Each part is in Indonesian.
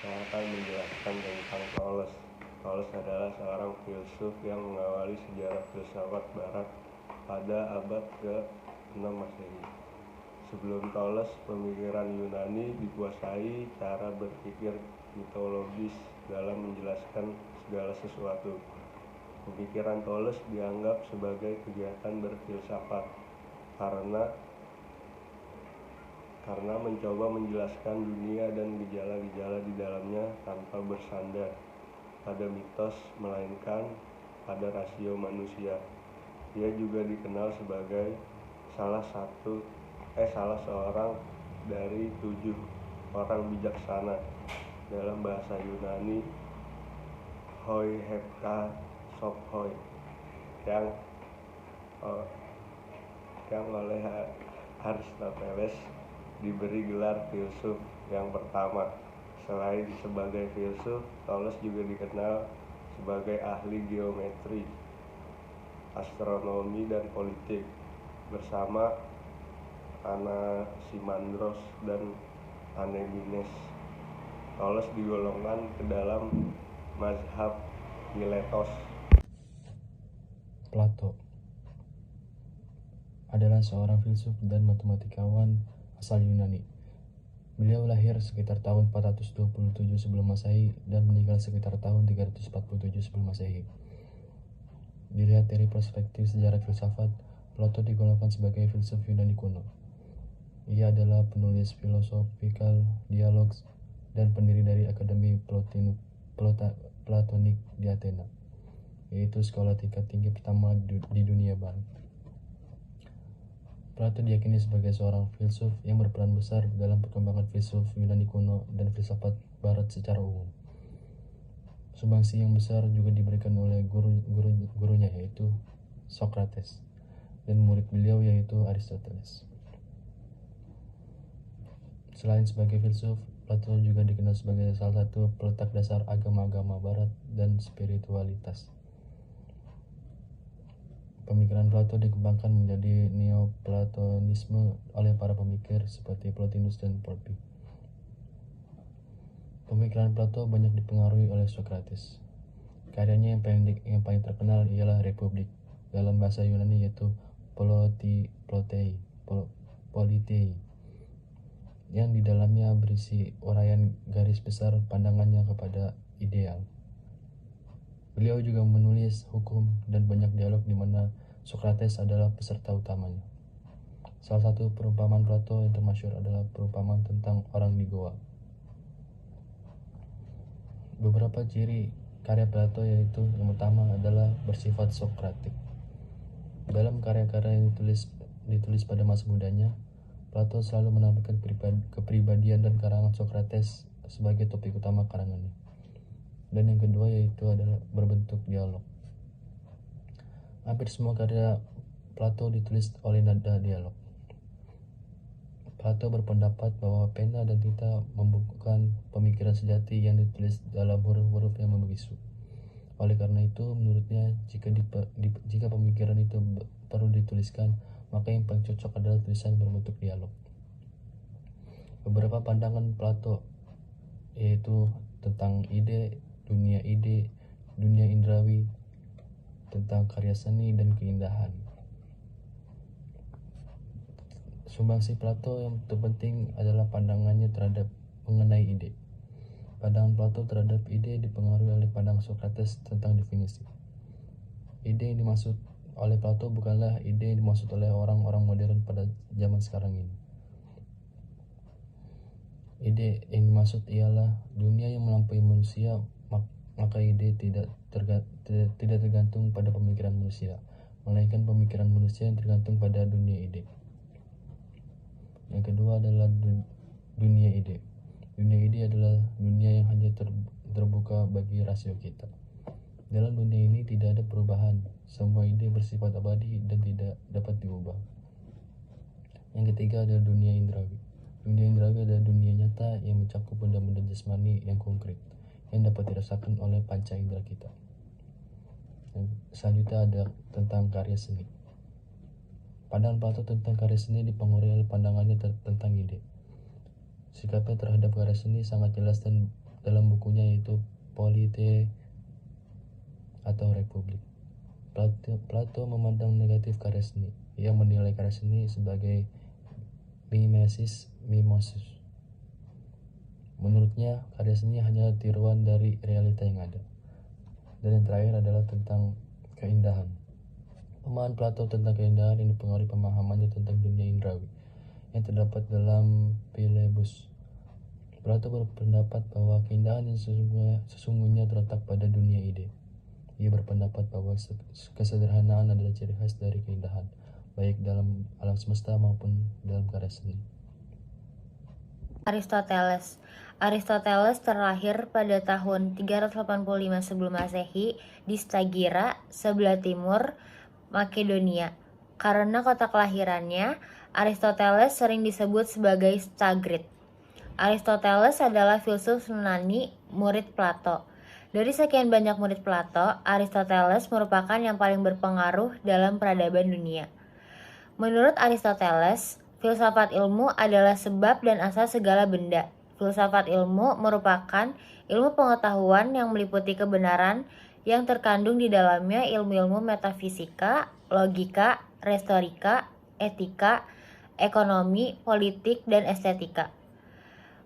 Saya akan menjelaskan tentang Thales. Thales adalah seorang filsuf yang mengawali sejarah filsafat Barat pada abad ke-6 Masehi. Sebelum Thales, pemikiran Yunani dikuasai cara berpikir mitologis dalam menjelaskan segala sesuatu. Pemikiran Thales dianggap sebagai kegiatan berfilsafat karena mencoba menjelaskan dunia dan gejala-gejala di dalamnya tanpa bersandar pada mitos melainkan pada rasio manusia. Ia juga dikenal sebagai salah seorang dari 7 orang bijaksana. Dalam bahasa Yunani, hoi hepta sophoi, yang oleh Aristoteles diberi gelar filsuf yang pertama. Selain sebagai filsuf, Thales juga dikenal sebagai ahli geometri, astronomi, dan politik. Bersama Anaximandros dan Anaxagoras, Thales digolongkan ke dalam mazhab Miletos. Plato adalah seorang filsuf dan matematikawan asal Yunani. Beliau lahir sekitar tahun 427 sebelum Masehi dan meninggal sekitar tahun 347 sebelum Masehi. Dilihat dari perspektif sejarah filsafat, Plato digolongkan sebagai filsuf Yunani kuno. Ia adalah penulis Philosophical Dialogues dan pendiri dari Akademi Platonik di Athena, yaitu sekolah tingkat tinggi pertama di dunia barat. Plato diyakini sebagai seorang filsuf yang berperan besar dalam perkembangan filsuf Yunani kuno dan filsafat barat secara umum. Sumbangsi yang besar juga diberikan oleh gurunya yaitu Socrates dan murid beliau yaitu Aristoteles. Selain sebagai filsuf, Plato juga dikenal sebagai salah satu peletak dasar agama-agama barat dan spiritualitas. Pemikiran Plato dikembangkan menjadi Neoplatonisme oleh para pemikir seperti Plotinus dan Porphy. Pemikiran Plato banyak dipengaruhi oleh Socrates. Karyanya yang paling terkenal ialah Republik, dalam bahasa Yunani yaitu Politei, yang di dalamnya berisi uraian garis besar pandangannya kepada ideal. Beliau juga menulis hukum dan banyak dialog di mana Socrates adalah peserta utamanya. Salah satu perumpamaan Plato yang termasyhur adalah perumpamaan tentang orang di goa. Beberapa ciri karya Plato yaitu yang pertama adalah bersifat Sokratik. Dalam karya-karya yang ditulis pada masa mudanya, Plato selalu menampilkan kepribadian dan karangan Sokrates sebagai topik utama karangannya. Dan yang kedua yaitu adalah berbentuk dialog. Hampir semua karya Plato ditulis oleh nada dialog. Plato berpendapat bahwa pena dan tinta membukukan pemikiran sejati yang ditulis dalam huruf-huruf yang membisu. Oleh karena itu, menurutnya jika pemikiran itu perlu dituliskan, maka yang paling cocok adalah tulisan berbentuk dialog. Beberapa pandangan Plato yaitu tentang dunia indrawi, tentang karya seni dan keindahan. Sumbangsi Plato yang terpenting adalah pandangannya terhadap mengenai ide. Pandangan Plato terhadap ide dipengaruhi oleh pandangan Socrates tentang definisi. Ide yang dimaksud oleh Plato bukanlah ide yang dimaksud oleh orang-orang modern pada zaman sekarang ini. Ide yang dimaksud ialah dunia yang melampaui manusia, maka ide tidak tergantung pada pemikiran manusia, melainkan pemikiran manusia yang tergantung pada dunia ide. Yang kedua adalah dunia ide. Dunia ide adalah dunia yang hanya terbuka bagi rasio kita. Dalam dunia ini tidak ada perubahan, semua ide bersifat abadi dan tidak dapat diubah. Yang ketiga adalah dunia indrawi. Dunia indrawi adalah dunia nyata yang mencakup benda-benda jasmani yang konkret, yang dapat dirasakan oleh panca indera kita. Selanjutnya ada tentang karya seni. Pandangan Plato tentang karya seni dipengaruhi oleh pandangannya tentang ide. Sikapnya terhadap karya seni sangat jelas dan dalam bukunya yaitu Polite atau Republik. Plato memandang negatif karya seni. Ia menilai karya seni sebagai mimesis mimosus. Menurutnya, karya seni hanya tiruan dari realita yang ada. Dan yang terakhir adalah tentang keindahan. Pemahaman Plato tentang keindahan yang dipengaruhi pemahamannya tentang dunia indrawi yang terdapat dalam Philebus. Plato berpendapat bahwa keindahan yang sesungguhnya terletak pada dunia ide. Ia berpendapat bahwa kesederhanaan adalah ciri khas dari keindahan, baik dalam alam semesta maupun dalam karya seni. Aristoteles. Aristoteles terlahir pada tahun 385 sebelum Masehi di Stagira, sebelah timur Makedonia. Karena kota kelahirannya, Aristoteles sering disebut sebagai Stagrid. Aristoteles adalah filsuf Yunani, murid Plato. Dari sekian banyak murid Plato, Aristoteles merupakan yang paling berpengaruh dalam peradaban dunia. Menurut Aristoteles, filsafat ilmu adalah sebab dan asal segala benda. Filsafat ilmu merupakan ilmu pengetahuan yang meliputi kebenaran yang terkandung di dalamnya ilmu-ilmu metafisika, logika, retorika, etika, ekonomi, politik, dan estetika.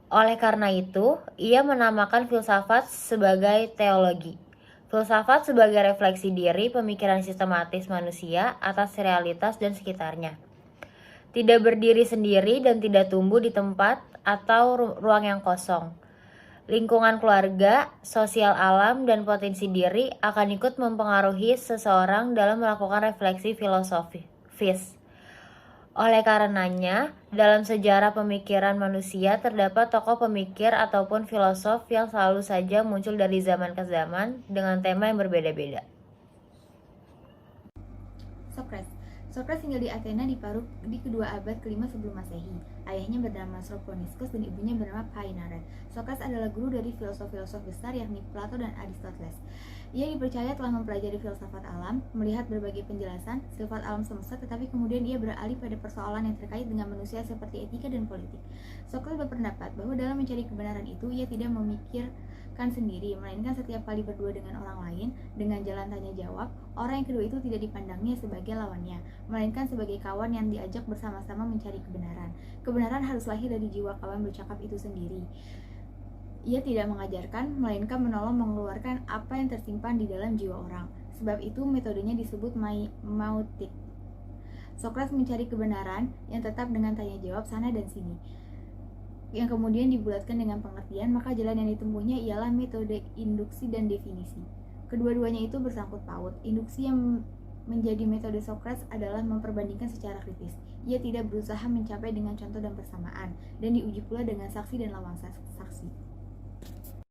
Oleh karena itu, ia menamakan filsafat sebagai teologi. Filsafat sebagai refleksi diri pemikiran sistematis manusia atas realitas dan sekitarnya. Tidak berdiri sendiri dan tidak tumbuh di tempat atau ruang yang kosong. Lingkungan keluarga, sosial alam, dan potensi diri akan ikut mempengaruhi seseorang dalam melakukan refleksi filosofis. Oleh karenanya, dalam sejarah pemikiran manusia terdapat tokoh pemikir ataupun filosof yang selalu saja muncul dari zaman ke zaman dengan tema yang berbeda-beda. Socrates tinggal di Athena di kedua abad ke-5 sebelum Masehi. Ayahnya bernama Sophroniscus dan ibunya bernama Painare. Socrates adalah guru dari filosof-filosof besar yakni Plato dan Aristoteles. Ia dipercaya telah mempelajari filsafat alam, melihat berbagai penjelasan sifat alam semesta, tetapi kemudian ia beralih pada persoalan yang terkait dengan manusia seperti etika dan politik. Socrates berpendapat bahwa dalam mencari kebenaran itu ia tidak memikirkan sendiri, melainkan setiap kali berdua dengan orang lain dengan jalan tanya jawab, orang yang kedua itu tidak dipandangnya sebagai lawannya, melainkan sebagai kawan yang diajak bersama-sama mencari kebenaran. Kebenaran harus lahir dari jiwa kawan bercakap itu sendiri. Ia tidak mengajarkan, melainkan menolong mengeluarkan apa yang tersimpan di dalam jiwa orang. Sebab itu metodenya disebut mautik. Socrates mencari kebenaran yang tetap dengan tanya jawab sana dan sini, yang kemudian dibulatkan dengan pengertian, maka jalan yang ditempuhnya ialah metode induksi dan definisi. Kedua-duanya itu bersangkut paut. Induksi yang menjadi metode Socrates adalah memperbandingkan secara kritis. Ia tidak berusaha mencapai dengan contoh dan persamaan, dan diuji pula dengan saksi dan lawan saksi.